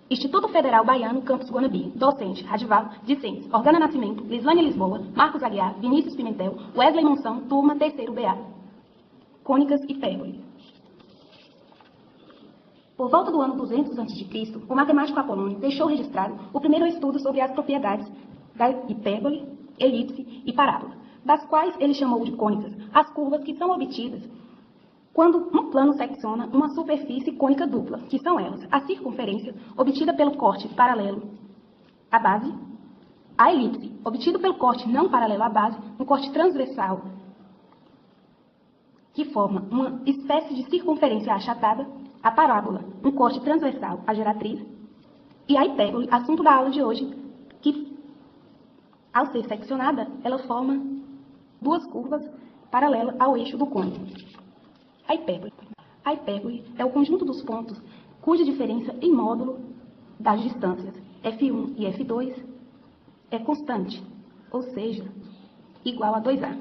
Instituto Federal Baiano, Campus Guanabi. Docente, Radival, discentes, Organa Nascimento, Lislane Lisboa, Marcos Aguiar, Vinícius Pimentel, Wesley Monção, turma 3º BA. Cônicas e hipérbole. Por volta do ano 200 a.C., o matemático Apolônio deixou registrado o primeiro estudo sobre as propriedades da hipérbole, elipse e parábola, das quais ele chamou de cônicas as curvas que são obtidas quando um plano secciona uma superfície cônica dupla, que são elas: a circunferência, obtida pelo corte paralelo à base; a elipse, obtida pelo corte não paralelo à base, um corte transversal, que forma uma espécie de circunferência achatada; a parábola, um corte transversal à geratriz; e a hipérbole, assunto da aula de hoje, que, ao ser seccionada, ela forma duas curvas paralelas ao eixo do cônico. A hipérbole. A hipérbole é o conjunto dos pontos cuja diferença em módulo das distâncias f1 e f2 é constante, ou seja, igual a 2a.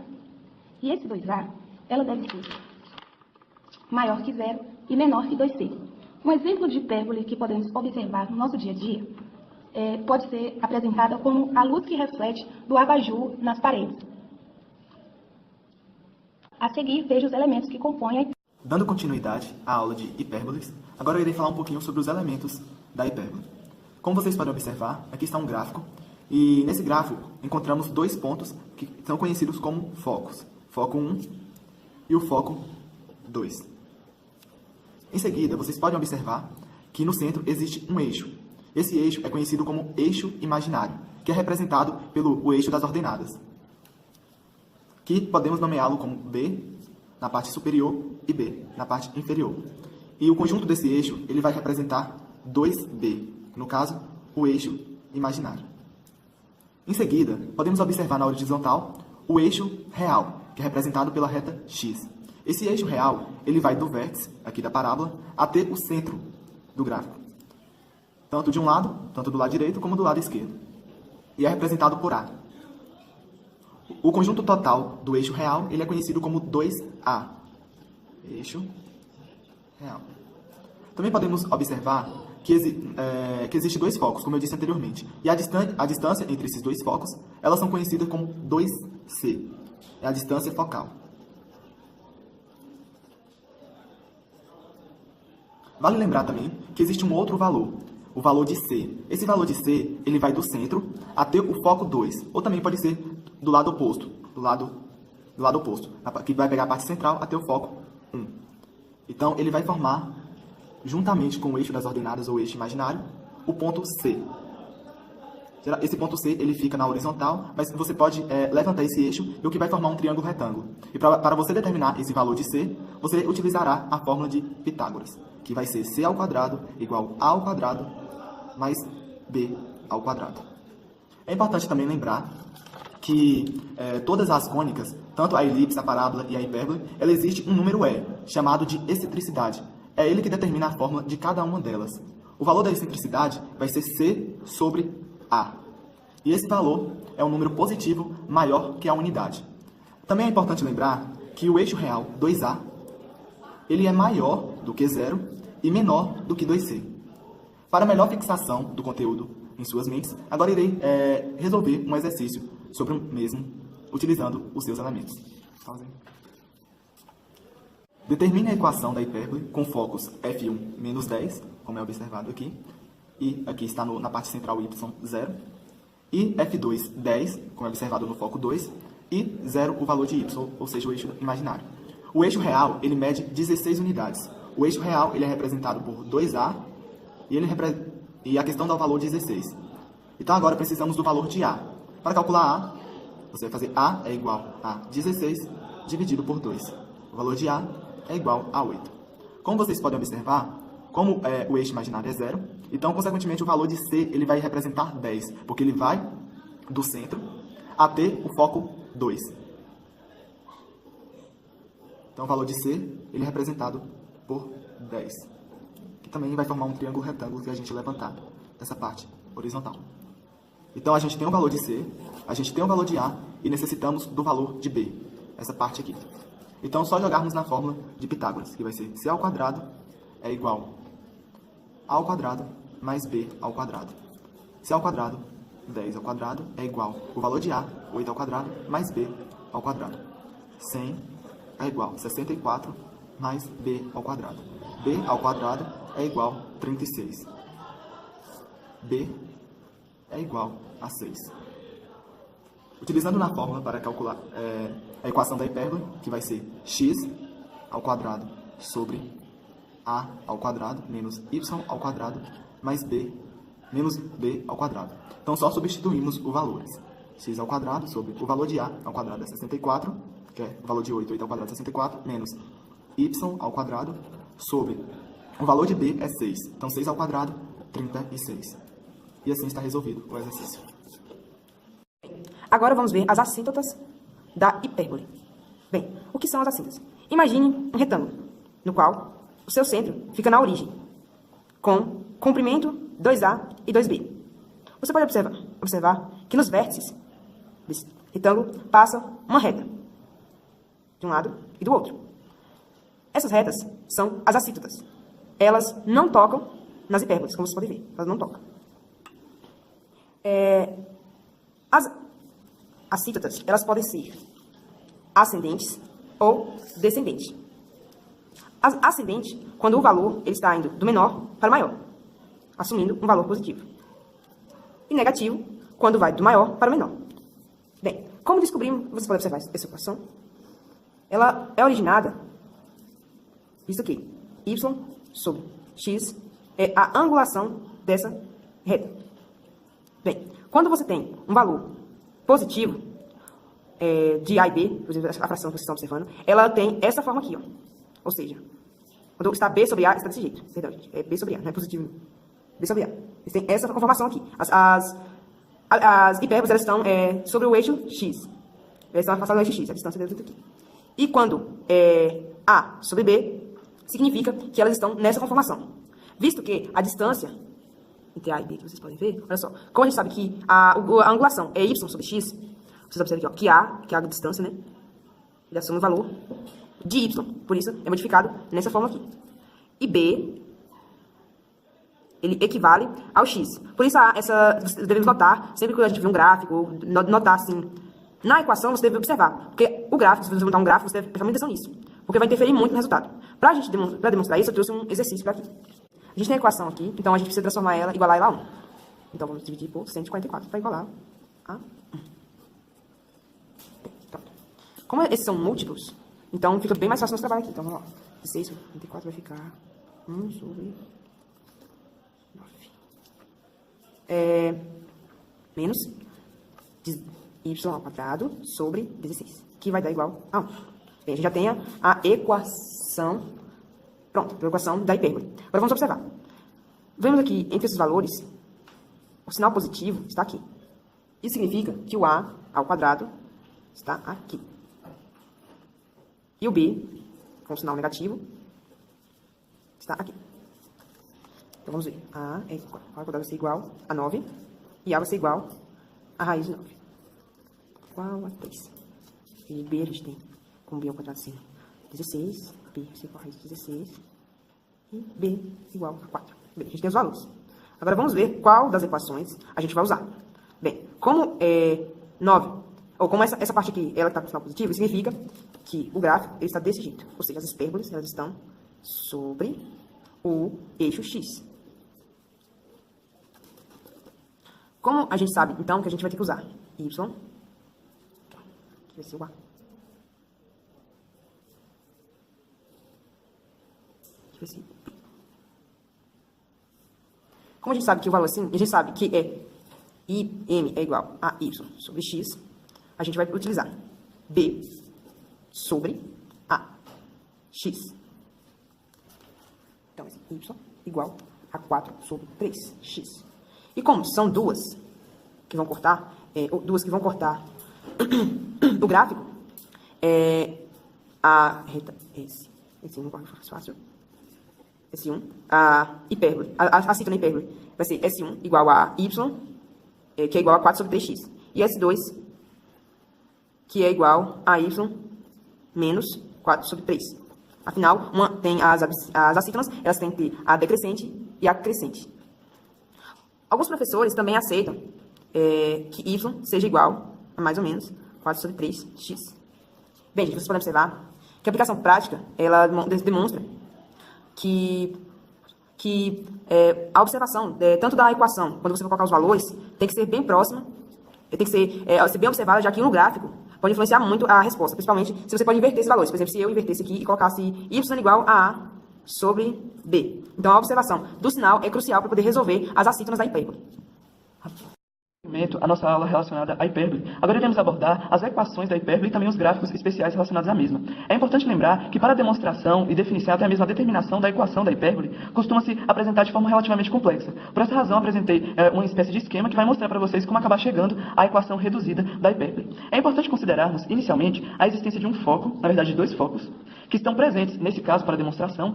E esse 2a, ela deve ser maior que zero e menor que 2c. Um exemplo de hipérbole que podemos observar no nosso dia a dia pode ser apresentada como a luz que reflete do abajur nas paredes. A seguir, veja os elementos que compõem a hipérbole. Dando continuidade à aula de hipérboles, agora eu irei falar um pouquinho sobre os elementos da hipérbole. Como vocês podem observar, aqui está um gráfico, e nesse gráfico encontramos dois pontos que são conhecidos como focos, foco 1 e o foco 2. Em seguida, vocês podem observar que no centro existe um eixo. Esse eixo é conhecido como eixo imaginário, que é representado pelo eixo das ordenadas, que podemos nomeá-lo como B na parte superior e B na parte inferior. E o conjunto desse eixo ele vai representar 2B, no caso, o eixo imaginário. Em seguida, podemos observar na horizontal o eixo real, que é representado pela reta X. Esse eixo real ele vai do vértice, aqui da parábola, até o centro do gráfico. Tanto de um lado, tanto do lado direito, como do lado esquerdo. E é representado por A. O conjunto total do eixo real ele é conhecido como 2A. Eixo real. Também podemos observar que existem dois focos, como eu disse anteriormente. E a distância entre esses dois focos, elas são conhecidas como 2C. É a distância focal. Vale lembrar também que existe um outro valor, o valor de C. Esse valor de C, ele vai do centro até o foco 2, ou também pode ser do lado oposto, do lado oposto, que vai pegar a parte central até o foco 1. Então, ele vai formar, juntamente com o eixo das ordenadas ou eixo imaginário, o ponto C. Esse ponto C, ele fica na horizontal, mas você pode levantar esse eixo, o que vai formar um triângulo retângulo. E para você determinar esse valor de C, você utilizará a fórmula de Pitágoras, que vai ser C ao quadrado igual A ao quadrado mais B ao quadrado. É importante também lembrar que todas as cônicas, tanto a elipse, a parábola e a hipérbole, ela existe um número E, chamado de excentricidade. É ele que determina a fórmula de cada uma delas. O valor da excentricidade vai ser C sobre A. E esse valor é um número positivo maior que a unidade. Também é importante lembrar que o eixo real 2A, ele é maior do que 0 e menor do que 2C. Para melhor fixação do conteúdo em suas mentes, agora irei resolver um exercício sobre o mesmo, utilizando os seus elementos. Determine a equação da hipérbole com focos f1 menos 10, como é observado aqui, e aqui está na parte central y 0, e f2 10, como é observado no foco 2, e 0 o valor de y, ou seja, o eixo imaginário. O eixo real ele mede 16 unidades. O eixo real ele é representado por 2A e a questão dá o valor 16. Então agora precisamos do valor de A. Para calcular A, você vai fazer A é igual a 16 dividido por 2. O valor de A é igual a 8. Como vocês podem observar, como o eixo imaginário é 0, então, consequentemente, o valor de C ele vai representar 10, porque ele vai do centro até o foco 2. Então, o valor de C ele é representado por 10, que também vai formar um triângulo retângulo que a gente levantar nessa parte horizontal. Então, a gente tem o valor de C, a gente tem o valor de A e necessitamos do valor de B, essa parte aqui. Então, só jogarmos na fórmula de Pitágoras, que vai ser C ao quadrado é igual a ao quadrado mais b ao quadrado. C ao quadrado, 10 ao quadrado, é igual o valor de A, 8 ao quadrado, mais b ao quadrado. 100 é igual a 64 mais b ao quadrado. B ao quadrado é igual a 36. B é igual a 6. Utilizando na fórmula para calcular a equação da hipérbole, que vai ser x ao quadrado sobre a ao quadrado menos y ao quadrado mais b menos b ao quadrado. Então, só substituímos os valores. X ao quadrado sobre o valor de a ao quadrado é 64, que é o valor de 8, 8 ao quadrado é 64, menos y ao quadrado sobre o valor de b é 6. Então, 6 ao quadrado, 36. E assim está resolvido o exercício. Agora vamos ver as assíntotas da hipérbole. Bem, o que são as assíntotas? Imagine um retângulo, no qual o seu centro fica na origem, com comprimento 2A e 2B. Você pode observar que nos vértices desse retângulo passa uma reta, de um lado e do outro. Essas retas são as assíntotas. Elas não tocam nas hipérboles, como vocês podem ver. Elas não tocam. As assíntotas, elas podem ser ascendentes ou descendentes. Ascendente, quando o valor ele está indo do menor para o maior, assumindo um valor positivo. E negativo, quando vai do maior para o menor. Bem, como descobrimos, você pode observar essa equação, ela é originada, isso aqui, y sobre x é a angulação dessa reta. Bem, quando você tem um valor positivo de A e B, por exemplo, a fração que vocês estão observando, ela tem essa forma aqui, ó. Ou seja, quando está B sobre A, está desse jeito. Perdão, gente, é B sobre A, não é positivo. B sobre A. Eles têm essa conformação aqui. As hipérboles, elas estão sobre o eixo X. Elas estão afastadas do eixo X, a distância delas aqui. E quando A sobre B, significa que elas estão nessa conformação. Visto que a distância entre A e B, que vocês podem ver, olha só, como a gente sabe que a angulação é y sobre x, vocês observam aqui, ó, que é a distância, né? Ele assume o valor de y, por isso é modificado nessa forma aqui. E B, ele equivale ao x. Por isso, devemos notar, sempre que a gente vê um gráfico, notar assim, na equação você deve observar, porque o gráfico, se você montar um gráfico, você deve prestar muita atenção nisso, porque vai interferir muito no resultado. Para demonstrar isso, eu trouxe um exercício para aqui. A gente tem a equação aqui, então a gente precisa transformar ela, igualar ela a 1. Então, vamos dividir por 144 para igualar a 1. Pronto. Como esses são múltiplos, então fica bem mais fácil nosso trabalho aqui. Então, vamos lá. 16 sobre 44 vai ficar 1 sobre 9. Menos y ao quadrado sobre 16, que vai dar igual a 1. Bem, a gente já tem a equação. Pronto, a equação da hipérbole. Agora vamos observar. Vemos aqui, entre esses valores, o sinal positivo está aqui. Isso significa que o A ao quadrado está aqui. E o B, com o sinal negativo, está aqui. Então vamos ver. A ao quadrado vai ser igual a 9. E A vai ser igual a raiz de 9. Igual a 3. E B a gente tem como B ao quadrado assim, 16. B vai ser igual a raiz de 16. E B igual a 4. Bem, a gente tem os valores. Agora vamos ver qual das equações a gente vai usar. Bem, como 9, ou como essa parte aqui, ela está com sinal positivo, significa que o gráfico ele está desse jeito. Ou seja, as hipérboles elas estão sobre o eixo X. Como a gente sabe, então, que a gente vai ter que usar Y, que vai ser o A. Como a gente sabe que o valor é assim, a gente sabe que M é igual a Y sobre X, a gente vai utilizar B sobre A, X. Então, Y igual a 4 sobre 3X. E como são duas que vão cortar, o gráfico, a reta, esse não corre fácil. S1, a hipérbole, a síntona hipérbole vai ser S1 igual a Y, que é igual a 4 sobre 3x. E S2, que é igual a Y menos 4 sobre 3. Afinal, tem as assítonas, elas têm que ter a decrescente e a crescente. Alguns professores também aceitam que y seja igual a mais ou menos 4 sobre 3x. Bem, gente, vocês podem observar que a aplicação prática, ela demonstra que a observação, tanto da equação, quando você for colocar os valores, tem que ser bem próxima, tem que ser bem observada, já que no gráfico pode influenciar muito a resposta, principalmente se você pode inverter esses valores. Por exemplo, se eu invertesse aqui e colocasse y igual a A sobre B. Então, a observação do sinal é crucial para poder resolver as assínttotas da hipérbole. A nossa aula relacionada à hipérbole. Agora iremos abordar as equações da hipérbole e também os gráficos especiais relacionados à mesma. É importante lembrar que para a demonstração e definição, até mesmo a determinação da equação da hipérbole, costuma-se apresentar de forma relativamente complexa. Por essa razão, apresentei uma espécie de esquema que vai mostrar para vocês como acabar chegando à equação reduzida da hipérbole. É importante considerarmos, inicialmente, a existência de um foco, na verdade de dois focos, que estão presentes, nesse caso, para a demonstração,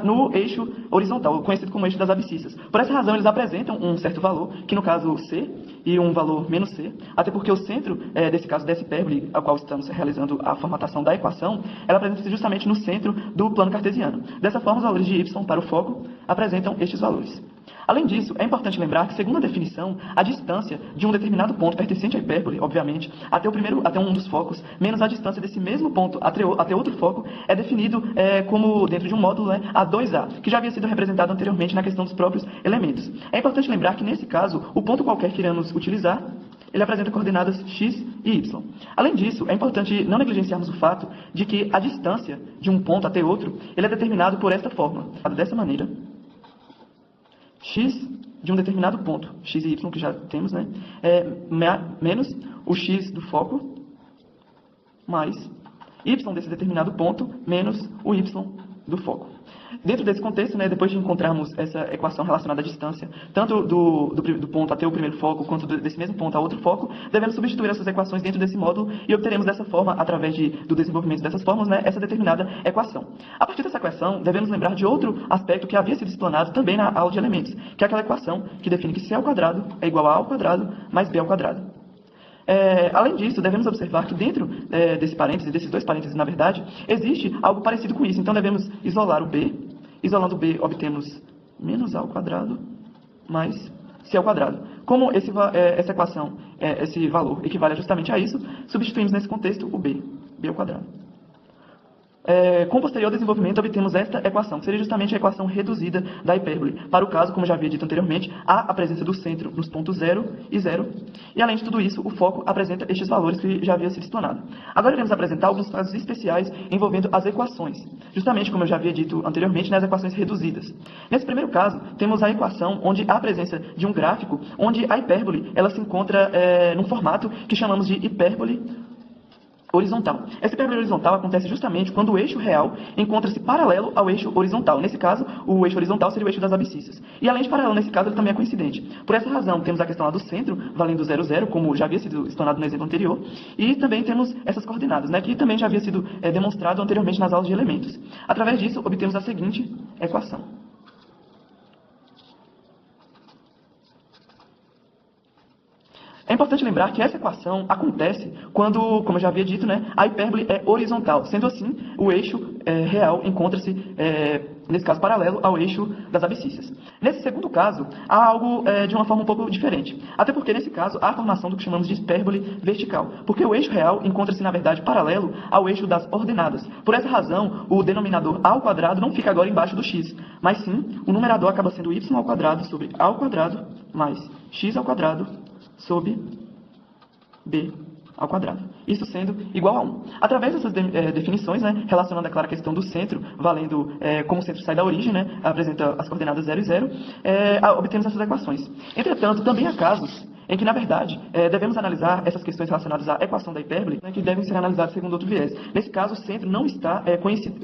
no eixo horizontal, conhecido como eixo das abscissas. Por essa razão, eles apresentam um certo valor, que no caso C, e um valor menos C, até porque o centro, desse caso, dessa hipérbole, ao qual estamos realizando a formatação da equação, ela apresenta-se justamente no centro do plano cartesiano. Dessa forma, os valores de y para o foco apresentam estes valores. Além disso, é importante lembrar que, segundo a definição, a distância de um determinado ponto pertencente à hipérbole, obviamente, até um dos focos, menos a distância desse mesmo ponto até outro foco, é definido como, dentro de um módulo, a 2a, que já havia sido representado anteriormente na questão dos próprios elementos. É importante lembrar que, nesse caso, o ponto qualquer que iremos utilizar, ele apresenta coordenadas x e y. Além disso, é importante não negligenciarmos o fato de que a distância de um ponto até outro, ele é determinado por esta forma, dessa maneira. X de um determinado ponto, x e y que já temos, menos o x do foco, mais y desse determinado ponto, menos o y do foco. Dentro desse contexto, depois de encontrarmos essa equação relacionada à distância, tanto do ponto até o primeiro foco, quanto desse mesmo ponto a outro foco, devemos substituir essas equações dentro desse módulo e obteremos dessa forma, através do desenvolvimento dessas fórmulas, essa determinada equação. A partir dessa equação, devemos lembrar de outro aspecto que havia sido explanado também na aula de elementos, que é aquela equação que define que c ao quadrado é igual a quadrado mais b ao quadrado. Além disso, devemos observar que dentro desses dois parênteses, na verdade, existe algo parecido com isso. Então, devemos isolar o b. Isolando o b, obtemos menos a ao quadrado mais c ao quadrado. Como essa equação, esse valor equivale justamente a isso, substituímos nesse contexto o b ao quadrado. Com posterior desenvolvimento, obtemos esta equação, que seria justamente a equação reduzida da hipérbole. Para o caso, como já havia dito anteriormente, há a presença do centro nos pontos 0 e 0. E, além de tudo isso, o foco apresenta estes valores que já havia sido explanado. Agora, iremos apresentar alguns casos especiais envolvendo as equações. Justamente, como eu já havia dito anteriormente, nas equações reduzidas. Nesse primeiro caso, temos a equação onde há a presença de um gráfico, onde a hipérbole ela se encontra num formato que chamamos de hipérbole horizontal. Essa hipérbole horizontal acontece justamente quando o eixo real encontra-se paralelo ao eixo horizontal. Nesse caso, o eixo horizontal seria o eixo das abscissas. E além de paralelo, nesse caso, ele também é coincidente. Por essa razão, temos a questão lá do centro, valendo 0, 0, como já havia sido explanado no exemplo anterior. E também temos essas coordenadas, que também já havia sido demonstrado anteriormente nas aulas de elementos. Através disso, obtemos a seguinte equação. É importante lembrar que essa equação acontece quando, como eu já havia dito, a hipérbole é horizontal. Sendo assim, o eixo real encontra-se, nesse caso, paralelo ao eixo das abscissas. Nesse segundo caso, há algo de uma forma um pouco diferente. Até porque, nesse caso, há a formação do que chamamos de hipérbole vertical. Porque o eixo real encontra-se, na verdade, paralelo ao eixo das ordenadas. Por essa razão, o denominador a ao quadrado não fica agora embaixo do x. Mas sim, o numerador acaba sendo y ao quadrado sobre a ao quadrado mais x ao quadrado sobre b ao quadrado. Isso sendo igual a 1. Através dessas definições, relacionando a clara questão do centro, valendo como o centro sai da origem, apresenta as coordenadas 0 e 0, obtemos essas equações. Entretanto, também há casos em que, na verdade, devemos analisar essas questões relacionadas à equação da hipérbole, que devem ser analisadas segundo outro viés. Nesse caso, o centro não está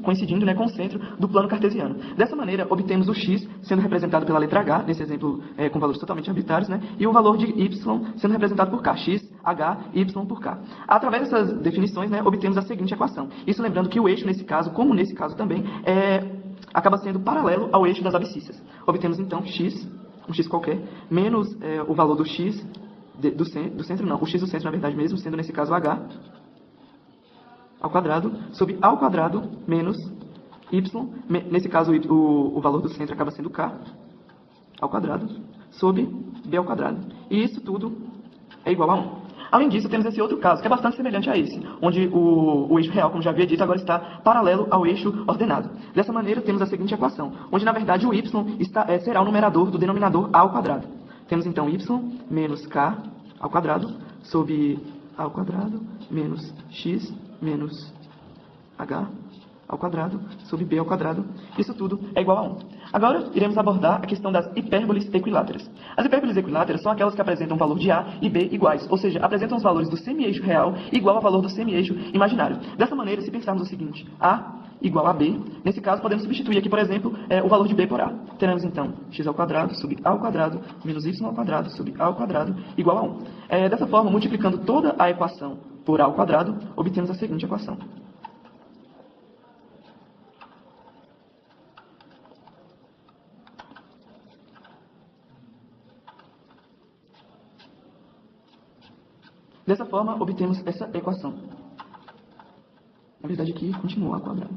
coincidindo com o centro do plano cartesiano. Dessa maneira, obtemos o x sendo representado pela letra h, nesse exemplo com valores totalmente arbitrários, e o valor de y sendo representado por k, x, h, y por k. Através dessas definições, obtemos a seguinte equação. Isso lembrando que o eixo, nesse caso, como nesse caso também, acaba sendo paralelo ao eixo das abscissas. Obtemos, então, x, um x qualquer, menos o valor do x do centro, não, o x do centro, na verdade mesmo, sendo nesse caso h ao quadrado, sobre a ao quadrado menos y, nesse caso o valor do centro acaba sendo k ao quadrado, sobre b ao quadrado. E isso tudo é igual a 1. Além disso, temos esse outro caso, que é bastante semelhante a esse, onde o eixo real, como já havia dito, agora está paralelo ao eixo ordenado. Dessa maneira, temos a seguinte equação, onde, na verdade, o y será o numerador do denominador a ao quadrado. Temos, então, y menos k ao quadrado sobre a ao quadrado menos x menos h ao quadrado sobre b ao quadrado. Isso tudo é igual a 1. Agora, iremos abordar a questão das hipérboles equiláteras. As hipérboles equiláteras são aquelas que apresentam o valor de a e b iguais, ou seja, apresentam os valores do semi-eixo real igual ao valor do semi-eixo imaginário. Dessa maneira, se pensarmos o seguinte, a igual a b, nesse caso podemos substituir aqui, por exemplo, o valor de b por a. Teremos então x ao quadrado sobre a ao quadrado menos y ao quadrado sobre a ao quadrado igual a 1. Dessa forma, multiplicando toda a equação por a ao quadrado, obtemos a seguinte equação. Dessa forma, obtemos essa equação. Na verdade, aqui continua ao quadrado.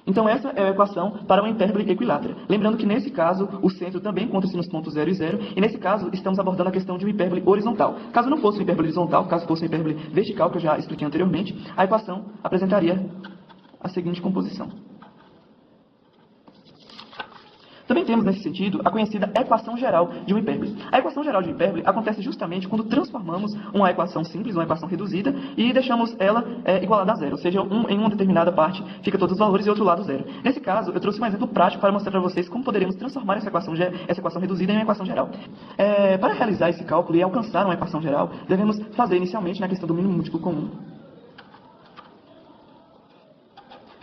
Então, essa é a equação para uma hipérbole equilátera. Lembrando que, nesse caso, o centro também encontra-se nos pontos 0 e 0. E, nesse caso, estamos abordando a questão de uma hipérbole horizontal. Caso não fosse uma hipérbole horizontal, caso fosse uma hipérbole vertical, que eu já expliquei anteriormente, a equação apresentaria a seguinte composição. Também temos, nesse sentido, a conhecida equação geral de uma hipérbole. A equação geral de uma hipérbole acontece justamente quando transformamos uma equação simples, uma equação reduzida, e deixamos ela igualada a zero. Ou seja, em uma determinada parte fica todos os valores e outro lado zero. Nesse caso, eu trouxe um exemplo prático para mostrar para vocês como poderemos transformar essa equação reduzida em uma equação geral. Para realizar esse cálculo e alcançar uma equação geral, devemos fazer inicialmente na questão do mínimo múltiplo comum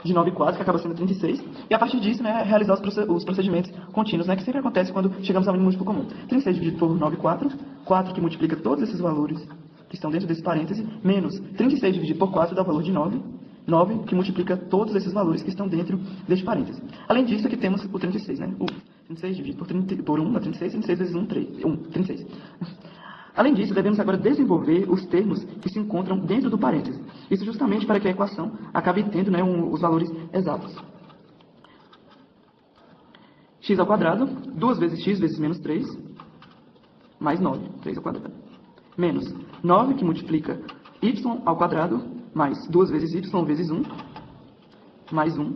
de 9 quadros, que acaba sendo 36, e a partir disso, realizar os procedimentos contínuos, que sempre acontece quando chegamos ao mínimo múltiplo comum. 36 dividido por 9 quadros, 4 que multiplica todos esses valores que estão dentro desse parêntese, menos 36 dividido por 4 dá o valor de 9, 9 que multiplica todos esses valores que estão dentro deste parêntese. Além disso, aqui temos o 36, o 36 dividido por 1 dá 36, 36 vezes 1, 36. Além disso, devemos agora desenvolver os termos que se encontram dentro do parêntese. Isso justamente para que a equação acabe tendo os valores exatos. X ao quadrado, 2 vezes x vezes menos 3, mais 9, 3 ao quadrado. Menos 9, que multiplica y ao quadrado, mais 2 vezes y vezes 1, mais 1.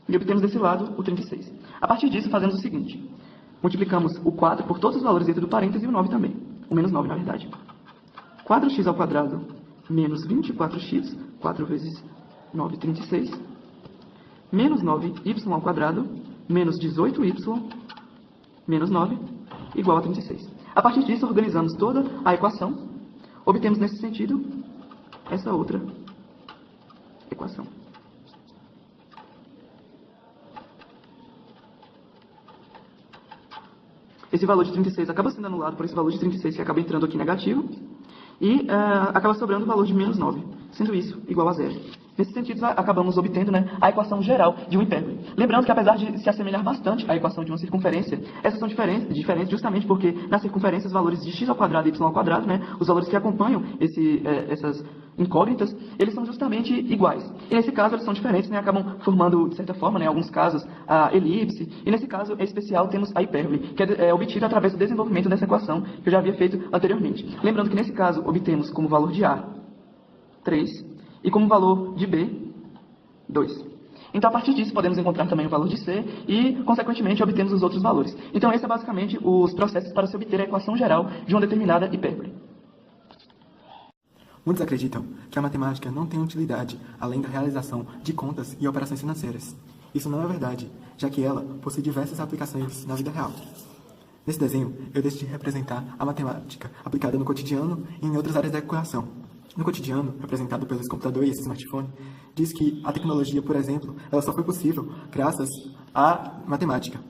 E obtemos desse lado o 36. A partir disso, fazemos o seguinte. Multiplicamos o 4 por todos os valores dentro do parêntese e o 9 também. O menos 9, na verdade. 4x ao quadrado menos 24x, 4 vezes 9, 36. Menos 9y ao quadrado menos 18y menos 9 igual a 36. A partir disso, organizamos toda a equação. Obtemos, nesse sentido, essa outra equação. Esse valor de 36 acaba sendo anulado por esse valor de 36 que acaba entrando aqui negativo. E acaba sobrando o valor de menos 9, sendo isso igual a zero. Nesse sentido, acabamos obtendo a equação geral de uma hipérbole. Lembrando que, apesar de se assemelhar bastante à equação de uma circunferência, essas são diferentes justamente porque na circunferência os valores de x ao quadrado e y ao quadrado, os valores que acompanham essas incógnitas, eles são justamente iguais. E nesse caso eles são diferentes, acabam formando, de certa forma, em alguns casos, a elipse. E nesse caso em especial temos a hipérbole, que é obtida através do desenvolvimento dessa equação que eu já havia feito anteriormente. Lembrando que nesse caso obtemos como valor de a 3 e como valor de b 2. Então, a partir disso, podemos encontrar também o valor de c e, consequentemente, obtemos os outros valores. Então, esse é basicamente os processos para se obter a equação geral de uma determinada hipérbole. Muitos acreditam que a matemática não tem utilidade além da realização de contas e operações financeiras. Isso não é verdade, já que ela possui diversas aplicações na vida real. Nesse desenho, eu decidi representar a matemática aplicada no cotidiano e em outras áreas da equação. No cotidiano, representado pelos computadores e esse smartphone, diz que a tecnologia, por exemplo, ela só foi possível graças à matemática.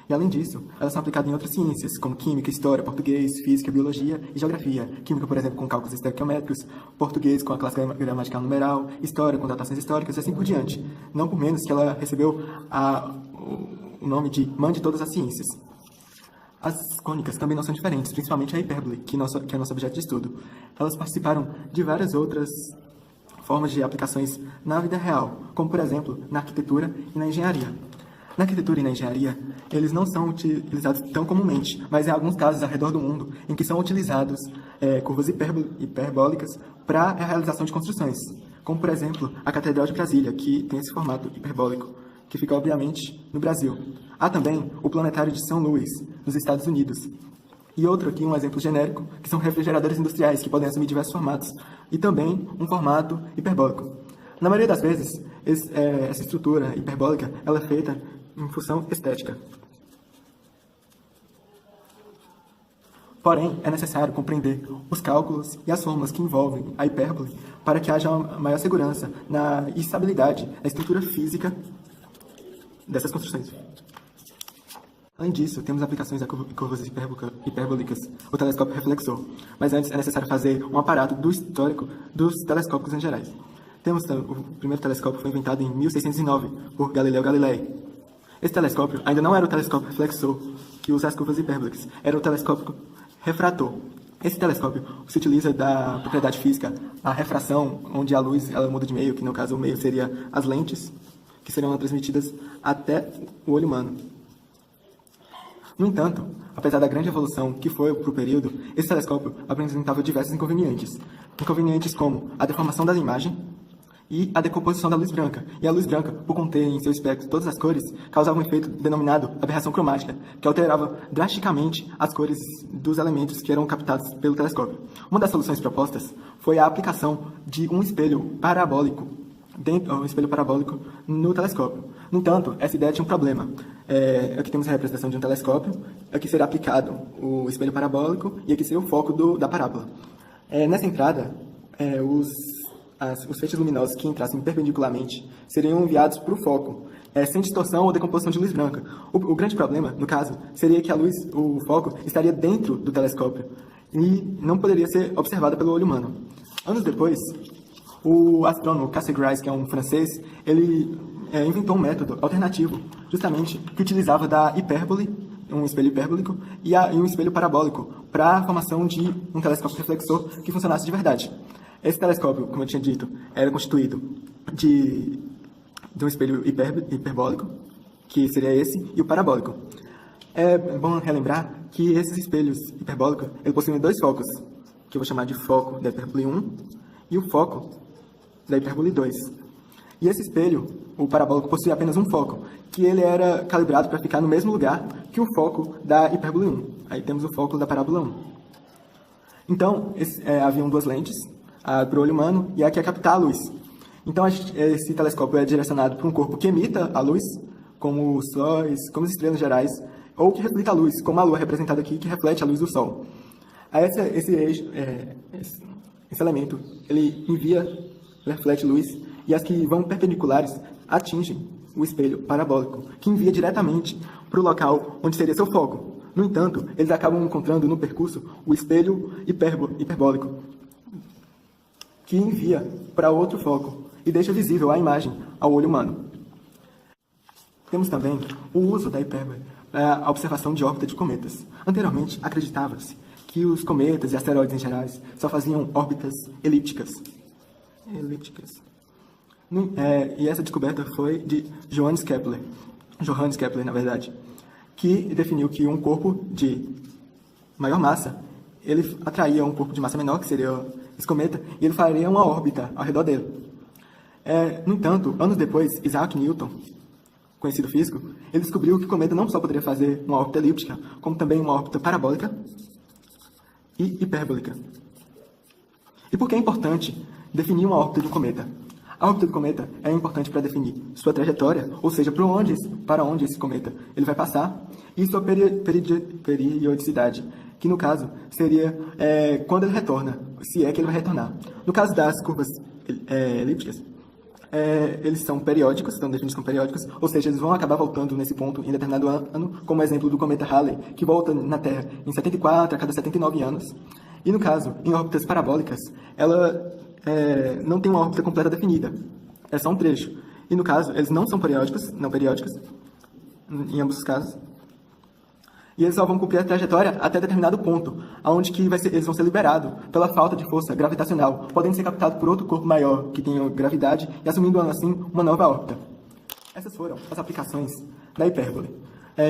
E, além disso, elas são aplicadas em outras ciências, como química, história, português, física, biologia e geografia. Química, por exemplo, com cálculos estequiométricos, português com a classe gramatical numeral, história com datações históricas e assim por diante. Não por menos que ela recebeu o nome de Mãe de Todas as Ciências. As cônicas também não são diferentes, principalmente a hipérbole, que é nosso objeto de estudo. Elas participaram de várias outras formas de aplicações na vida real, como, por exemplo, na arquitetura e na engenharia. Na arquitetura e na engenharia, eles não são utilizados tão comumente, mas em alguns casos ao redor do mundo, em que são utilizados curvas hiperbólicas para a realização de construções, como, por exemplo, a Catedral de Brasília, que tem esse formato hiperbólico, que fica, obviamente, no Brasil. Há também o Planetário de São Luís, nos Estados Unidos. E outro aqui, um exemplo genérico, que são refrigeradores industriais, que podem assumir diversos formatos, e também um formato hiperbólico. Na maioria das vezes, essa estrutura hiperbólica ela é feita em função estética. Porém, é necessário compreender os cálculos e as formas que envolvem a hipérbole para que haja uma maior segurança na estabilidade da estrutura física dessas construções. Além disso, temos aplicações a curvas hiperbólicas, o telescópio reflexor. Mas antes é necessário fazer um aparato do histórico dos telescópios em gerais. Temos o primeiro telescópio foi inventado em 1609 por Galileu Galilei. Esse telescópio ainda não era o telescópio reflexor que usa as curvas hipérbólicas, era o telescópio refrator. Esse telescópio se utiliza da propriedade física, a refração, onde a luz ela muda de meio, que no caso o meio seria as lentes, que serão transmitidas até o olho humano. No entanto, apesar da grande evolução que foi para o período, esse telescópio apresentava diversos inconvenientes. Inconvenientes como a deformação da imagem e a decomposição da luz branca. E a luz branca, por conter em seu espectro todas as cores, causava um efeito denominado aberração cromática, que alterava drasticamente as cores dos elementos que eram captados pelo telescópio. Uma das soluções propostas foi a aplicação de um espelho parabólico no telescópio. No entanto, essa ideia tinha um problema. Aqui temos a representação de um telescópio, aqui será aplicado o espelho parabólico e aqui seria o foco da parábola. Nessa entrada, os feixes luminosos que entrassem perpendicularmente seriam enviados para o foco, sem distorção ou decomposição de luz branca. O grande problema, no caso, seria que o foco estaria dentro do telescópio e não poderia ser observado pelo olho humano. Anos depois, o astrônomo Cassegrain, que é um francês, ele inventou um método alternativo, justamente, que utilizava da hipérbole, um espelho hiperbólico, e um espelho parabólico, para a formação de um telescópio reflexor que funcionasse de verdade. Esse telescópio, como eu tinha dito, era constituído de um espelho hiperbólico, que seria esse, e o parabólico. É bom relembrar que esses espelhos hiperbólicos eles possuem dois focos, que eu vou chamar de foco da hipérbole 1 e o foco da hipérbole 2. E esse espelho, o parabólico, possui apenas um foco, que ele era calibrado para ficar no mesmo lugar que o foco da hipérbole 1. Aí temos o foco da parábola 1. Então, haviam duas lentes, a para o olho humano e a que é captar a luz. Então, esse telescópio é direcionado para um corpo que emita a luz, como os sóis, como as estrelas gerais, ou que reflita a luz, como a Lua representada aqui, que reflete a luz do Sol. Esse elemento, ele reflete luz, e as que vão perpendiculares atingem o espelho parabólico, que envia diretamente para o local onde seria seu foco. No entanto, eles acabam encontrando no percurso o espelho hiperbólico, que envia para outro foco e deixa visível a imagem ao olho humano. Temos também o uso da hipérbole para a observação de órbita de cometas. Anteriormente, acreditava-se que os cometas e asteroides em geral só faziam órbitas elípticas. E essa descoberta foi de Johannes Kepler, na verdade, que definiu que um corpo de maior massa, ele atraía um corpo de massa menor, que seria esse cometa, e ele faria uma órbita ao redor dele. No entanto, anos depois, Isaac Newton, conhecido físico, ele descobriu que o cometa não só poderia fazer uma órbita elíptica, como também uma órbita parabólica e hipérbolica. E por que é importante definir uma órbita de um cometa? A órbita do cometa é importante para definir sua trajetória, ou seja, para onde esse cometa ele vai passar, e sua periodicidade, que no caso seria quando ele retorna, se é que ele vai retornar. No caso das curvas elípticas, eles são periódicos, estão definidos como periódicos, ou seja, eles vão acabar voltando nesse ponto em determinado ano, como exemplo do cometa Halley, que volta na Terra em 74 a cada 79 anos. E no caso, em órbitas parabólicas, ela não tem uma órbita completa definida, é só um trecho. E no caso, eles não são periódicos, em ambos os casos. E eles só vão cumprir a trajetória até determinado ponto, onde eles vão ser liberados pela falta de força gravitacional, podendo ser captados por outro corpo maior que tenha gravidade e assumindo assim uma nova órbita. Essas foram as aplicações da hipérbole.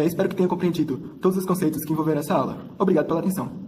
Espero que tenha compreendido todos os conceitos que envolveram essa aula. Obrigado pela atenção.